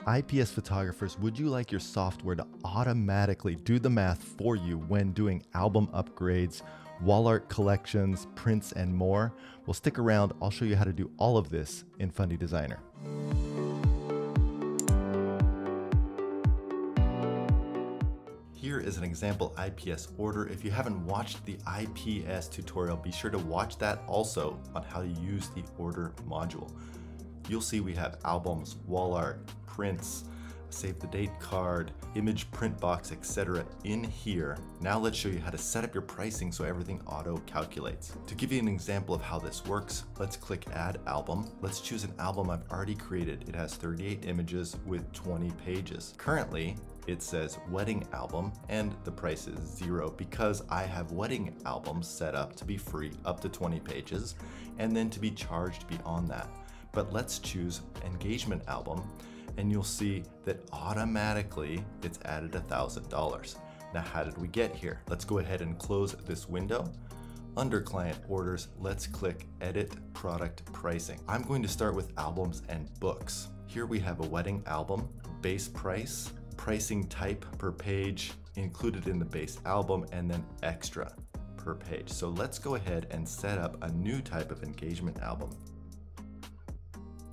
IPS photographers, would you like your software to automatically do the math for you when doing album upgrades, wall art collections, prints, and more? Well, stick around. I'll show you how to do all of this in Fundy Designer. Here is an example IPS order. If you haven't watched the IPS tutorial, be sure to watch that also on how to use the order module. You'll see we have albums, wall art, prints, save the date card, image print box, etc. in here. Now let's show you how to set up your pricing so everything auto calculates. To give you an example of how this works, let's click add album. Let's choose an album I've already created. It has 38 images with 20 pages. Currently, it says wedding album and the price is 0 because I have wedding albums set up to be free up to 20 pages and then to be charged beyond that. But let's choose engagement album and you'll see that automatically it's added $1,000. Now, how did we get here? Let's go ahead and close this window. Under client orders, let's click edit product pricing. I'm going to start with albums and books. Here we have a wedding album, base price, pricing type per page included in the base album, and then extra per page. So let's go ahead and set up a new type of engagement album.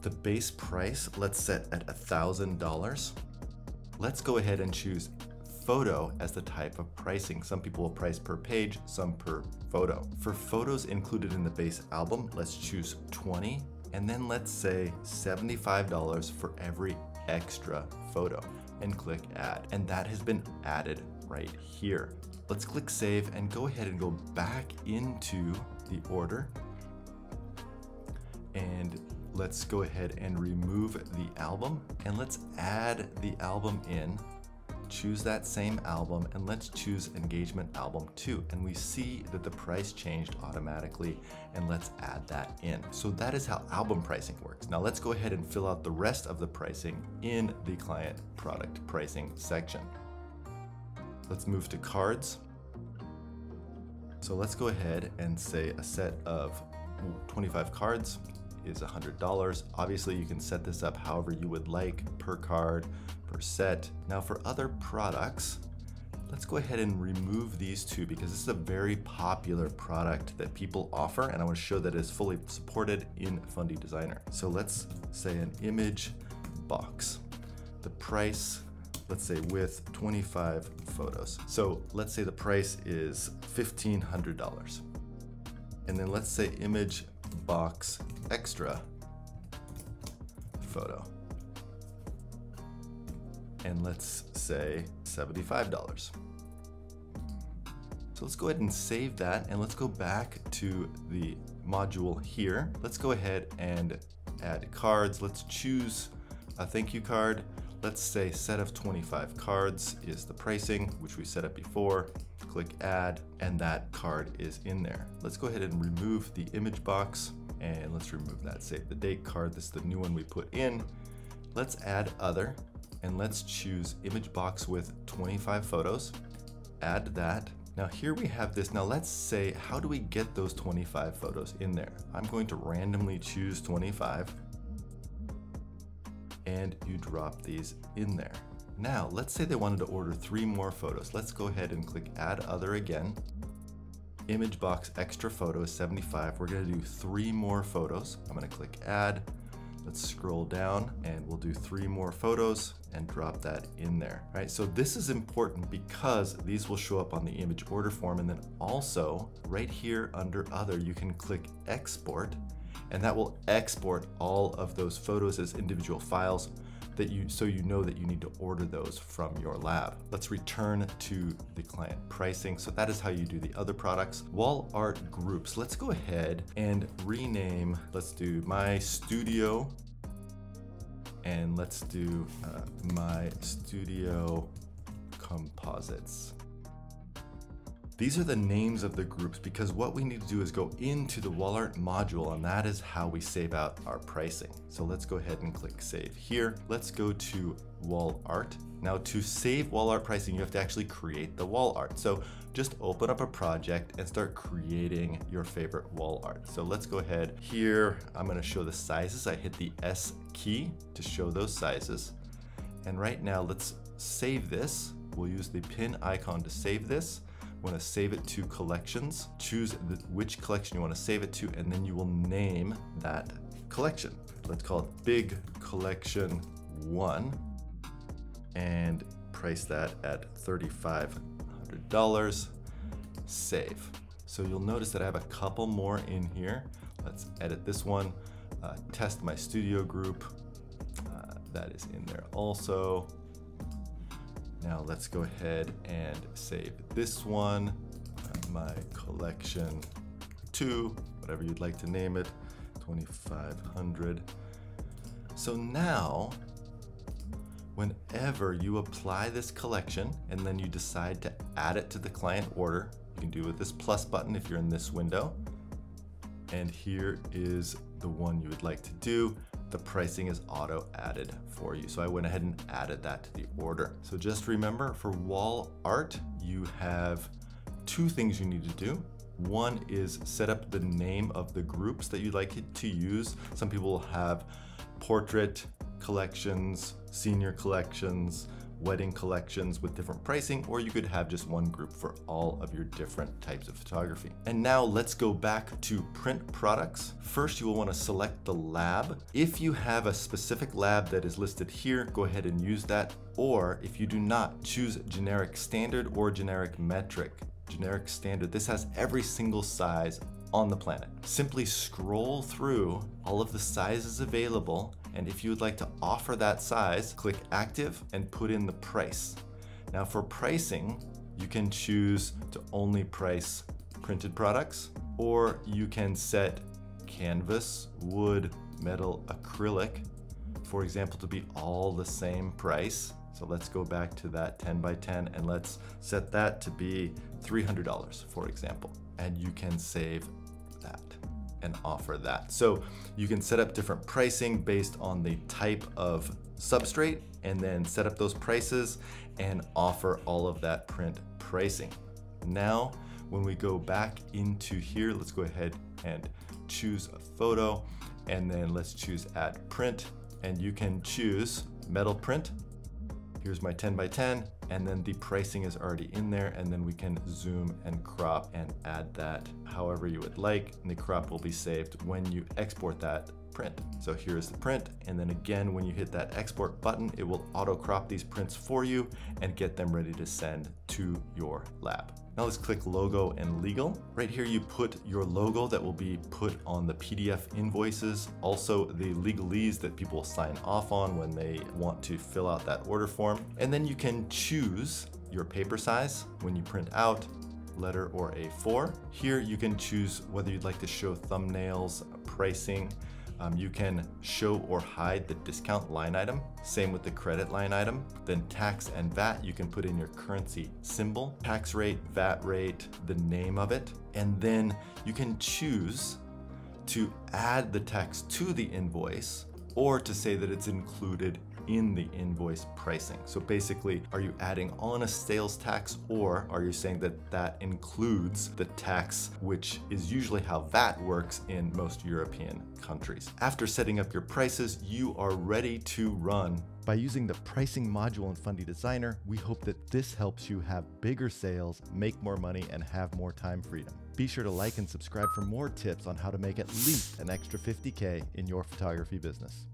The base price, let's set at $1,000. Let's go ahead and choose photo as the type of pricing. Some people will price per page, some per photo. For photos included in the base album, let's choose 20, and then let's say $75 for every extra photo, and click add. And that has been added right here. Let's click save and go ahead and go back into the order. And let's go ahead and remove the album and let's add the album in. Choose that same album and let's choose engagement album 2. And we see that the price changed automatically, and let's add that in. So that is how album pricing works. Now let's go ahead and fill out the rest of the pricing in the client product pricing section. Let's move to cards. So let's go ahead and say a set of 25 cards is $100. Obviously, you can set this up however you would like, per card, per set. Now for other products, let's go ahead and remove these two because this is a very popular product that people offer, and I want to show that it's fully supported in Fundy Designer. So let's say an image box. The price, let's say with 25 photos. So let's say the price is $1,500. And then let's say image box extra photo, and let's say $75. So let's go ahead and save that, and let's go back to the module here. Let's go ahead and add cards. Let's choose a thank you card. Let's say set of 25 cards is the pricing, which we set up before. Click add, and that card is in there. Let's go ahead and remove the image box, and let's remove that save the date card. This is the new one we put in. Let's add other, and let's choose image box with 25 photos. Add that. Now here we have this. Now let's say, how do we get those 25 photos in there? I'm going to randomly choose 25, and you drop these in there. Now, let's say they wanted to order 3 more photos. Let's go ahead and click add other again. Image box extra photo is 75. We're gonna do 3 more photos. I'm gonna click add. Let's scroll down and we'll do 3 more photos and drop that in there, right? So this is important because these will show up on the image order form, and then also right here under other, you can click export, and that will export all of those photos as individual files so you know that you need to order those from your lab. Let's return to the client pricing. So that is how you do the other products. Wall art groups. Let's go ahead and rename. Let's do my studio, and let's do my studio composites. These are the names of the groups because what we need to do is go into the wall art module, and that is how we save out our pricing. So let's go ahead and click save here. Let's go to wall art. Now to save wall art pricing, you have to actually create the wall art. So just open up a project and start creating your favorite wall art. So let's go ahead here. I'm going to show the sizes. I hit the S key to show those sizes. And right now, let's save this. We'll use the pin icon to save this. We want to save it to collections. Choose which collection you want to save it to, and then you will name that collection. Let's call it Big Collection 1 and price that at $3,500. Save. So you'll notice that I have a couple more in here. Let's edit this one. Test my studio group. That is in there also. Now let's go ahead and save this one, my collection 2, whatever you'd like to name it, 2,500. So now, whenever you apply this collection and then you decide to add it to the client order, you can do it with this plus button if you're in this window. And here is the one you would like to do. The pricing is auto added for you. So I went ahead and added that to the order. So just remember, for wall art, you have two things you need to do. One is set up the name of the groups that you'd like it to use. Some people will have portrait collections, senior collections, wedding collections with different pricing, or you could have just one group for all of your different types of photography. And now let's go back to print products. First, you will want to select the lab. If you have a specific lab that is listed here, go ahead and use that. Or if you do not, choose generic standard or generic metric. Generic standard, this has every single size on the planet. Simply scroll through all of the sizes available, and if you would like to offer that size, click active and put in the price. Now for pricing, you can choose to only price printed products, or you can set canvas, wood, metal, acrylic, for example, to be all the same price. So let's go back to that 10 by 10 and let's set that to be $300, for example. And you can save that and offer that. So you can set up different pricing based on the type of substrate and then set up those prices and offer all of that print pricing. Now, when we go back into here, let's go ahead and choose a photo and then let's choose add print, and you can choose metal print. Here's my 10 by 10, and then the pricing is already in there, and then we can zoom and crop and add that however you would like, and the crop will be saved when you export that print. So here's the print, and then again, when you hit that export button, it will auto crop these prints for you and get them ready to send to your lab. Now let's click logo and legal. Right here, you put your logo that will be put on the PDF invoices, also the legalese that people will sign off on when they want to fill out that order form. And then you can choose your paper size when you print out, letter or A4. Here you can choose whether you'd like to show thumbnails, pricing. You can show or hide the discount line item. Same with the credit line item. Then tax and VAT, you can put in your currency symbol, tax rate, VAT rate, the name of it. And then you can choose to add the text to the invoice or to say that it's included in the invoice pricing. So basically, are you adding on a sales tax, or are you saying that that includes the tax, which is usually how VAT works in most European countries. After setting up your prices, you are ready to run. By using the pricing module in Fundy Designer, we hope that this helps you have bigger sales, make more money, and have more time freedom. Be sure to like and subscribe for more tips on how to make at least an extra $50K in your photography business.